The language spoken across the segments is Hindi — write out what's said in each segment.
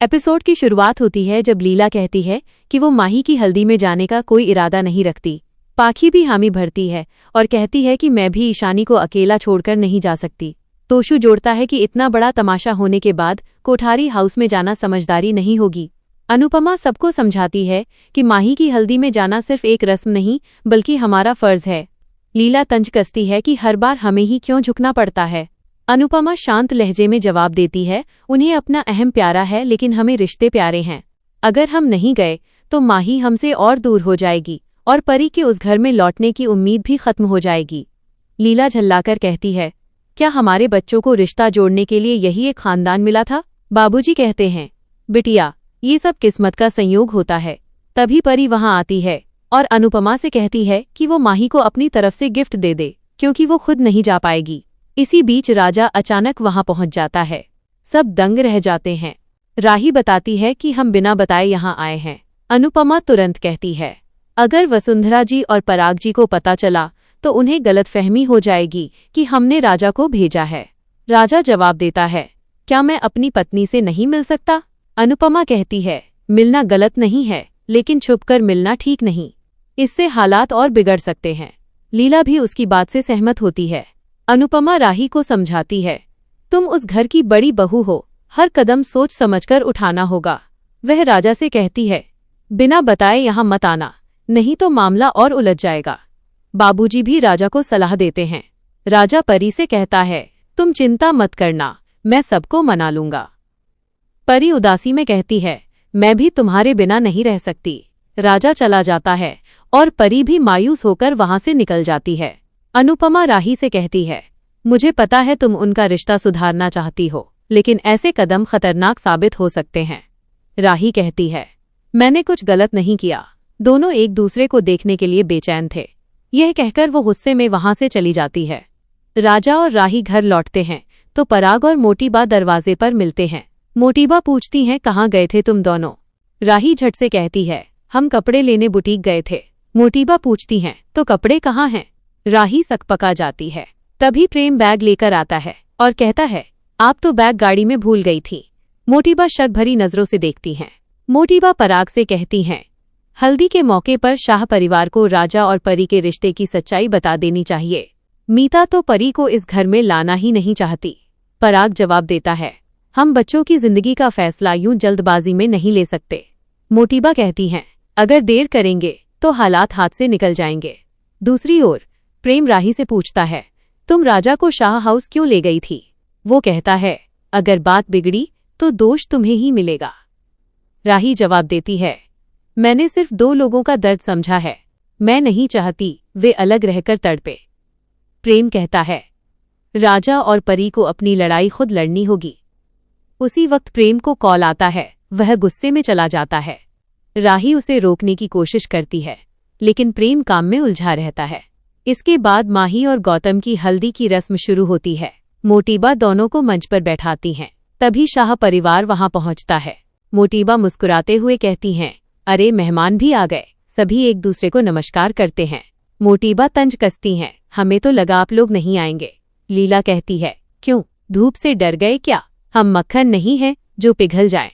एपिसोड की शुरुआत होती है जब लीला कहती है कि वो माही की हल्दी में जाने का कोई इरादा नहीं रखती। पाखी भी हामी भरती है और कहती है कि मैं भी ईशानी को अकेला छोड़कर नहीं जा सकती। तोशु जोड़ता है कि इतना बड़ा तमाशा होने के बाद कोठारी हाउस में जाना समझदारी नहीं होगी। अनुपमा सबको समझाती है कि माही की हल्दी में जाना सिर्फ एक रस्म नहीं बल्कि हमारा फर्ज है। लीला तंज कसती है कि हर बार हमें ही क्यों झुकना पड़ता है। अनुपमा शांत लहजे में जवाब देती है, उन्हें अपना अहम प्यारा है लेकिन हमें रिश्ते प्यारे हैं। अगर हम नहीं गए तो माही हमसे और दूर हो जाएगी और परी के उस घर में लौटने की उम्मीद भी खत्म हो जाएगी। लीला झल्लाकर कहती है, क्या हमारे बच्चों को रिश्ता जोड़ने के लिए यही एक खानदान मिला था? बाबूजी कहते हैं, बिटिया ये सब किस्मत का संयोग होता है। तभी परी वहां आती है और अनुपमा से कहती है कि वो माही को अपनी तरफ से गिफ्ट दे दे क्योंकि वो खुद नहीं जा पाएगी। इसी बीच राजा अचानक वहां पहुंच जाता है। सब दंग रह जाते हैं। राही बताती है कि हम बिना बताए यहां आए हैं। अनुपमा तुरंत कहती है, अगर वसुंधरा जी और पराग जी को पता चला तो उन्हें गलतफहमी हो जाएगी कि हमने राजा को भेजा है। राजा जवाब देता है, क्या मैं अपनी पत्नी से नहीं मिल सकता? अनुपमा कहती है, मिलना गलत नहीं है लेकिन छुपकर मिलना ठीक नहीं। इससे हालात और बिगड़ सकते हैं। लीला भी उसकी बात से सहमत होती है। अनुपमा राही को समझाती है, तुम उस घर की बड़ी बहू हो, हर कदम सोच समझकर उठाना होगा। वह राजा से कहती है, बिना बताए यहाँ मत आना, नहीं तो मामला और उलझ जाएगा। बाबूजी भी राजा को सलाह देते हैं। राजा परी से कहता है, तुम चिंता मत करना, मैं सबको मना लूंगा। परी उदासी में कहती है, मैं भी तुम्हारे बिना नहीं रह सकती। राजा चला जाता है और परी भी मायूस होकर वहां से निकल जाती है। अनुपमा राही से कहती है, मुझे पता है तुम उनका रिश्ता सुधारना चाहती हो, लेकिन ऐसे कदम खतरनाक साबित हो सकते हैं। राही कहती है, मैंने कुछ गलत नहीं किया। दोनों एक दूसरे को देखने के लिए बेचैन थे। यह कहकर वो गुस्से में वहां से चली जाती है। राजा और राही घर लौटते हैं तो पराग और मोटीबा दरवाजे पर मिलते हैं। मोटीबा पूछती हैं, कहाँ गए थे तुम दोनों? राही झट से कहती है, हम कपड़े लेने बुटीक गए थे। मोटीबा पूछती हैं, तो कपड़े कहाँ हैं? राही सकपका जाती है। तभी प्रेम बैग लेकर आता है और कहता है, आप तो बैग गाड़ी में भूल गई थी। मोटीबा शक भरी नजरों से देखती हैं। मोटीबा पराग से कहती हैं, हल्दी के मौके पर शाह परिवार को राजा और परी के रिश्ते की सच्चाई बता देनी चाहिए। मीता तो परी को इस घर में लाना ही नहीं चाहती। पराग जवाब देता है, हम बच्चों की जिंदगी का फैसला यूं जल्दबाजी में नहीं ले सकते। मोटीबा कहती हैं, अगर देर करेंगे तो हालात हाथ से निकल जाएंगे। दूसरी ओर प्रेम राही से पूछता है, तुम राजा को शाह हाउस क्यों ले गई थी? वो कहता है, अगर बात बिगड़ी तो दोष तुम्हें ही मिलेगा। राही जवाब देती है, मैंने सिर्फ दो लोगों का दर्द समझा है, मैं नहीं चाहती वे अलग रहकर तड़पे। प्रेम कहता है, राजा और परी को अपनी लड़ाई खुद लड़नी होगी। उसी वक्त प्रेम को कॉल आता है। वह गुस्से में चला जाता है। राही उसे रोकने की कोशिश करती है लेकिन प्रेम काम में उलझा रहता है। इसके बाद माही और गौतम की हल्दी की रस्म शुरू होती है। मोटीबा दोनों को मंच पर बैठाती हैं। तभी शाह परिवार वहां पहुंचता है। मोटीबा मुस्कुराते हुए कहती हैं, अरे मेहमान भी आ गए। सभी एक दूसरे को नमस्कार करते हैं। मोटीबा तंज कसती हैं, हमें तो लगा आप लोग नहीं आएंगे। लीला कहती है, क्यों, धूप से डर गए क्या? हम मक्खन नहीं हैं जो पिघल जाए।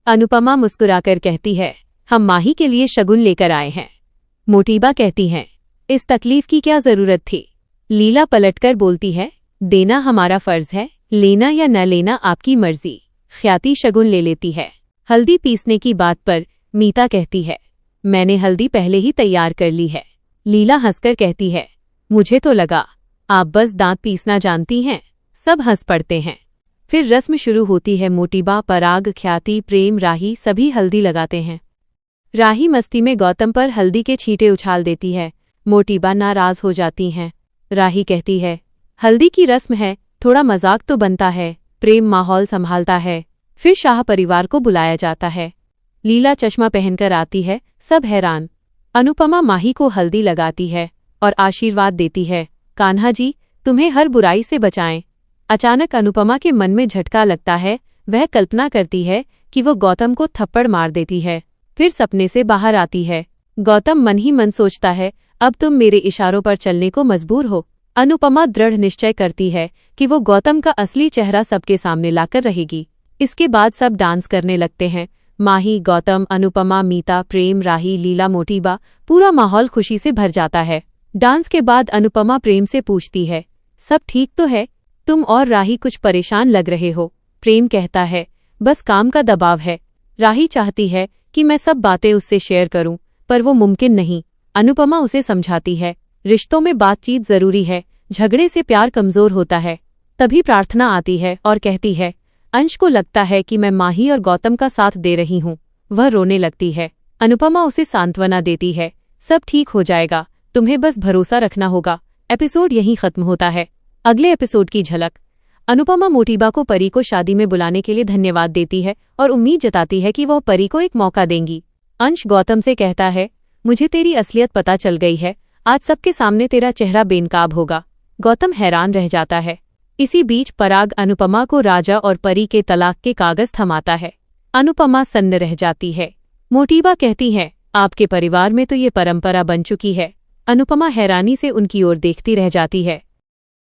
अनुपमा मुस्कुराकर कहती है, हम माही के लिए शगुन लेकर आए हैं। मोटीबा कहती हैं, इस तकलीफ की क्या जरूरत थी? लीला पलटकर बोलती है, देना हमारा फर्ज है, लेना या न लेना आपकी मर्जी। ख्याति शगुन ले लेती है। हल्दी पीसने की बात पर मीता कहती है, मैंने हल्दी पहले ही तैयार कर ली है। लीला हंसकर कहती है, मुझे तो लगा आप बस दांत पीसना जानती हैं। सब हंस पड़ते हैं। फिर रस्म शुरू होती है। मोटीबा, पराग, ख्याति, प्रेम, राही सभी हल्दी लगाते हैं। राही मस्ती में गौतम पर हल्दी के छींटे उछाल देती है। मोटीबा नाराज हो जाती हैं। राही कहती है, हल्दी की रस्म है, थोड़ा मजाक तो बनता है। प्रेम माहौल संभालता है। फिर शाह परिवार को बुलाया जाता है। लीला चश्मा पहनकर आती है। सब हैरान। अनुपमा माही को हल्दी लगाती है और आशीर्वाद देती है, कान्हा जी तुम्हें हर बुराई से बचाएं। अचानक अनुपमा के मन में झटका लगता है। वह कल्पना करती है कि वो गौतम को थप्पड़ मार देती है। फिर सपने से बाहर आती है। गौतम मन ही मन सोचता है, अब तुम मेरे इशारों पर चलने को मजबूर हो। अनुपमा दृढ़ निश्चय करती है कि वो गौतम का असली चेहरा सबके सामने लाकर रहेगी। इसके बाद सब डांस करने लगते हैं। माही, गौतम, अनुपमा, मीता, प्रेम, राही, लीला, मोटीबा, पूरा माहौल खुशी से भर जाता है। डांस के बाद अनुपमा प्रेम से पूछती है, सब ठीक तो है? तुम और राही कुछ परेशान लग रहे हो। प्रेम कहता है, बस काम का दबाव है। राही चाहती है कि मैं सब बातें उससे शेयर करूं, पर वो मुमकिन नहीं। अनुपमा उसे समझाती है, रिश्तों में बातचीत जरूरी है, झगड़े से प्यार कमजोर होता है। तभी प्रार्थना आती है और कहती है, अंश को लगता है कि मैं माही और गौतम का साथ दे रही हूँ। वह रोने लगती है। अनुपमा उसे सांत्वना देती है, सब ठीक हो जाएगा, तुम्हें बस भरोसा रखना होगा। एपिसोड यहीं खत्म होता है। अगले एपिसोड की झलक। अनुपमा मोटीबा को परी को शादी में बुलाने के लिए धन्यवाद देती है और उम्मीद जताती है कि वह परी को एक मौका देंगी। अंश गौतम से कहता है, मुझे तेरी असलियत पता चल गई है, आज सबके सामने तेरा चेहरा बेनकाब होगा। गौतम हैरान रह जाता है। इसी बीच पराग अनुपमा को राजा और परी के तलाक के कागज थमाता है। अनुपमा सन्न रह जाती है। मोटीबा कहती है, आपके परिवार में तो ये परंपरा बन चुकी है। अनुपमा हैरानी से उनकी ओर देखती रह जाती है।